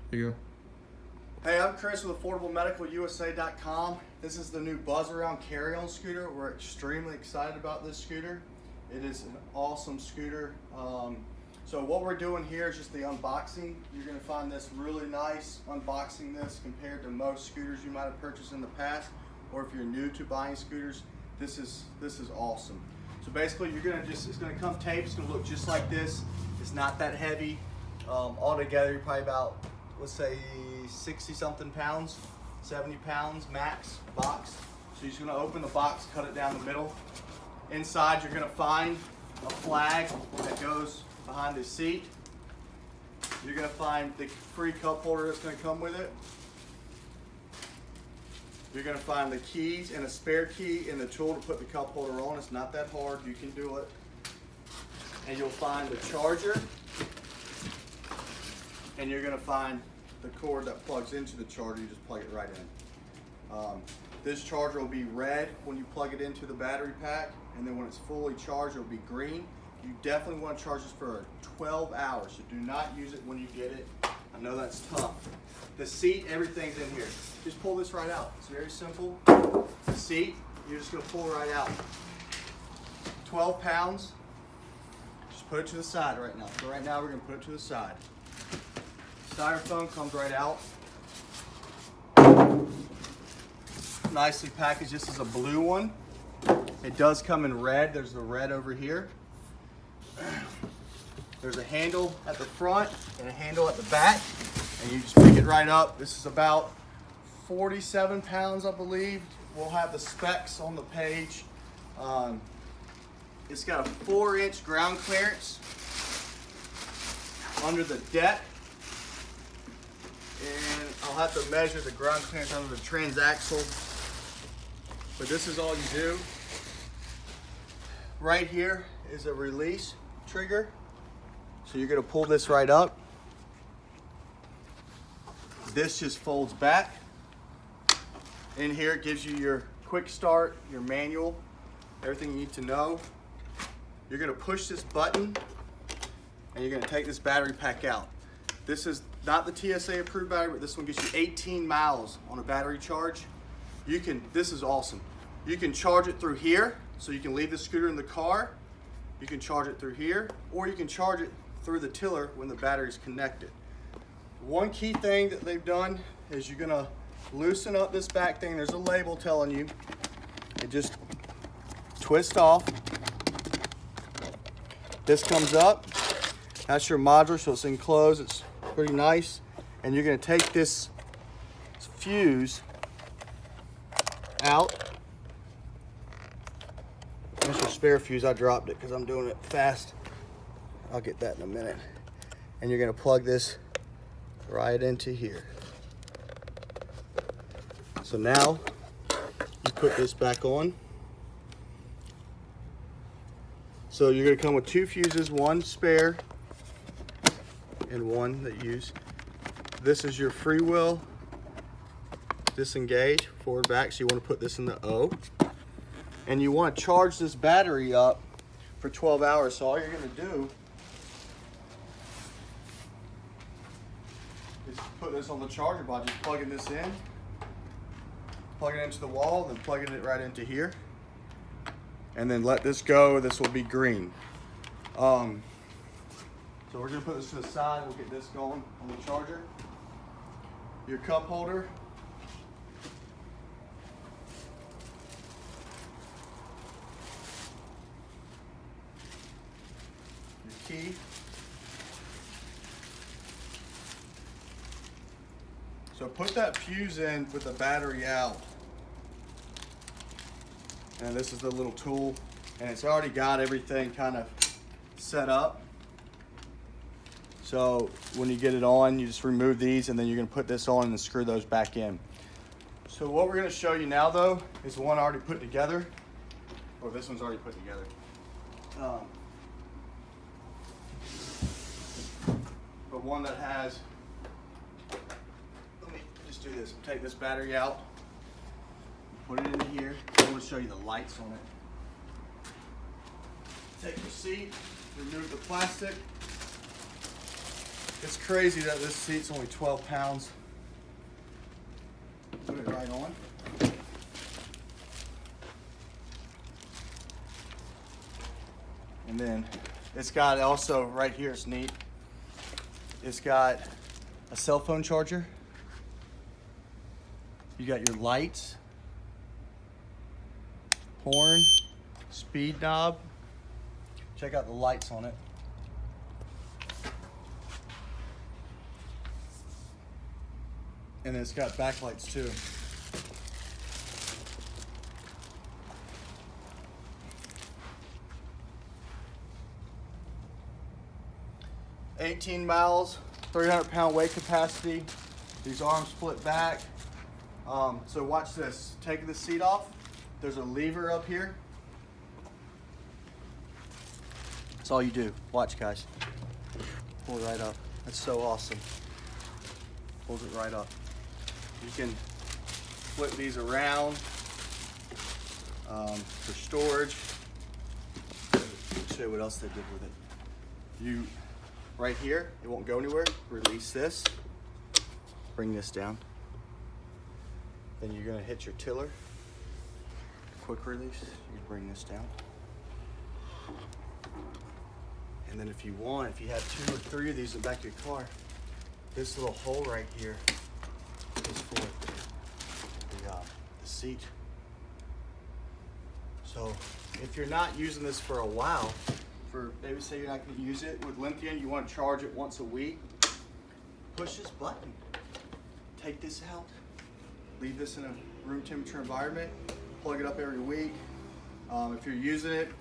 Here you go. Hey, I'm Chris with AffordableMedicalUSA.com. This is the new Buzzaround Carryon scooter. We're extremely excited about this scooter. It is an awesome scooter. So what we're doing here is just the unboxing. You're going to find this really nice unboxing this compared to most scooters you might have purchased in the past, or if you're new to buying scooters, this is awesome. So basically it's going to come taped. It's going to look just like this. It's not that heavy. Altogether you're probably about, let's say 60 something pounds, 70 pounds max box. So you're just going to open the box, cut it down the middle. Inside you're going to find a flag that goes behind the seat. You're going to find the free cup holder that's going to come with it. You're going to find the keys and a spare key and the tool to put the cup holder on. It's not that hard, you can do it. And you'll find the charger, and you're going to find the cord that plugs into the charger. You just plug it right in. This charger will be red when you plug it into the battery pack, and then when it's fully charged, it'll be green. You definitely want to charge this for 12 hours, so do not use it when you get it. I know that's tough. The seat, everything's in here. Just pull this right out. It's very simple. The seat, you're just going to pull right out. 12 pounds. Just put it to the side right now. So right now we're going to put it to the side. Styrofoam comes right out. Nicely packaged. This is a blue one. It does come in red. There's the red over here. There's a handle at the front and a handle at the back, and you just pick it right up. This is about 47 pounds, I believe. We'll have the specs on the page. It's got a 4-inch ground clearance under the deck, and I'll have to measure the ground clearance under the transaxle, but this is all you do. Right here is a release trigger. So you're going to pull this right up. This just folds back. In here it gives you your quick start, your manual, everything you need to know. You're going to push this button and you're going to take this battery pack out. This is not the TSA approved battery, but this one gets you 18 miles on a battery charge. This is awesome. You can charge it through here, so you can leave the scooter in the car. You can charge it through here, or you can charge it through the tiller when the battery's connected. One key thing that they've done is you're gonna loosen up this back thing. There's a label telling you. It just twists off. This comes up. That's your module, so it's enclosed. It's pretty nice. And you're gonna take this fuse out. That's your spare fuse. I dropped it because I'm doing it fast. I'll get that in a minute. And you're going to plug this right into here. So now you put this back on. So you're going to come with 2 fuses, one spare and one that you use. This is your free will disengage, forward back. So you want to put this in the O. And you want to charge this battery up for 12 hours. So all you're going to do is put this on the charger by just plugging this in, plugging it into the wall, then plugging it right into here, and then let this go. This will be green. So we're going to put this to the side. We'll get this going on the charger. Your cup holder. Key. So put that fuse in with the battery out. And this is the little tool, and it's already got everything kind of set up. So when you get it on, you just remove these, and then you're going to put this on and then screw those back in. So what we're going to show you now though is the one already put together, or this one's already put together. But one that has, let me just do this. Take this battery out, put it into here. I'm going to show you the lights on it. Take your seat, remove the plastic, It's crazy that this seat's only 12 pounds. Put it right on. And then it's got also right here, it's neat. It's got a cell phone charger. You got your lights, horn, speed knob. Check out the lights on it. And it's got backlights too. $18 miles, 300-pound weight capacity. These arms split back. So watch this. Taking the seat off, there's a lever up here. That's all you do. Watch, guys. Pull it right up. That's so awesome. Pulls it right up. You can flip these around for storage. I'll show you what else they did with it. Right here, it won't go anywhere. Release this, bring this down. Then you're gonna hit your tiller. Quick release, you bring this down. And then if you want, if you have 2 or 3 of these in the back of your car, this little hole right here is for the seat. So if you're not using this for a while, maybe say you're not going to use it with lithium, you want to charge it once a week, push this button. Take this out, leave this in a room temperature environment, plug it up every week. If you're using it,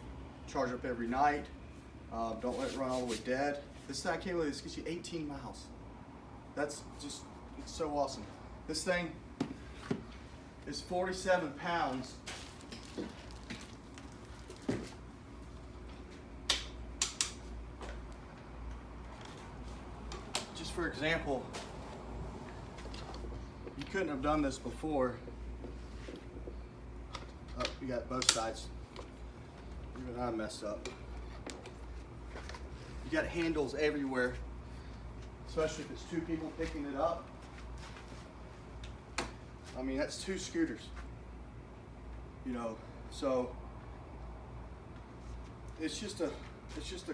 charge it up every night. Don't let it run all the way dead. This thing, I can't believe this gets you 18 miles. That's just, it's so awesome. This thing is 47 pounds. For example, you couldn't have done this before. Oh, you got both sides. Even I messed up. You got handles everywhere, especially if it's 2 people picking it up. I mean, that's 2 scooters, you know. So it's just a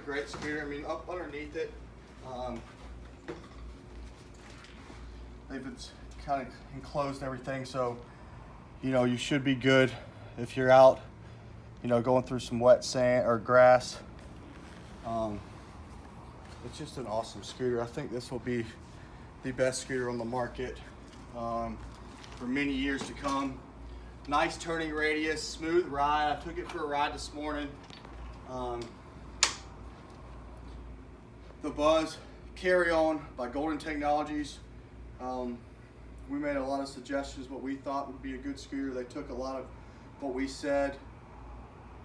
great scooter. I mean, up underneath it, they've kind of enclosed everything, so you know you should be good if you're out, you know, going through some wet sand or grass. It's just an awesome scooter. I think this will be the best scooter on the market for many years to come. Nice turning radius, smooth ride. I took it for a ride this morning. The Buzz Carryon by Golden Technologies. We made a lot of suggestions what we thought would be a good scooter. They took a lot of what we said,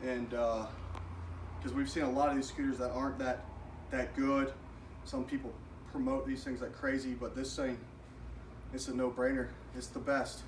and because we've seen a lot of these scooters that aren't that good. Some people promote these things like crazy, but this thing, it's a no-brainer. It's the best.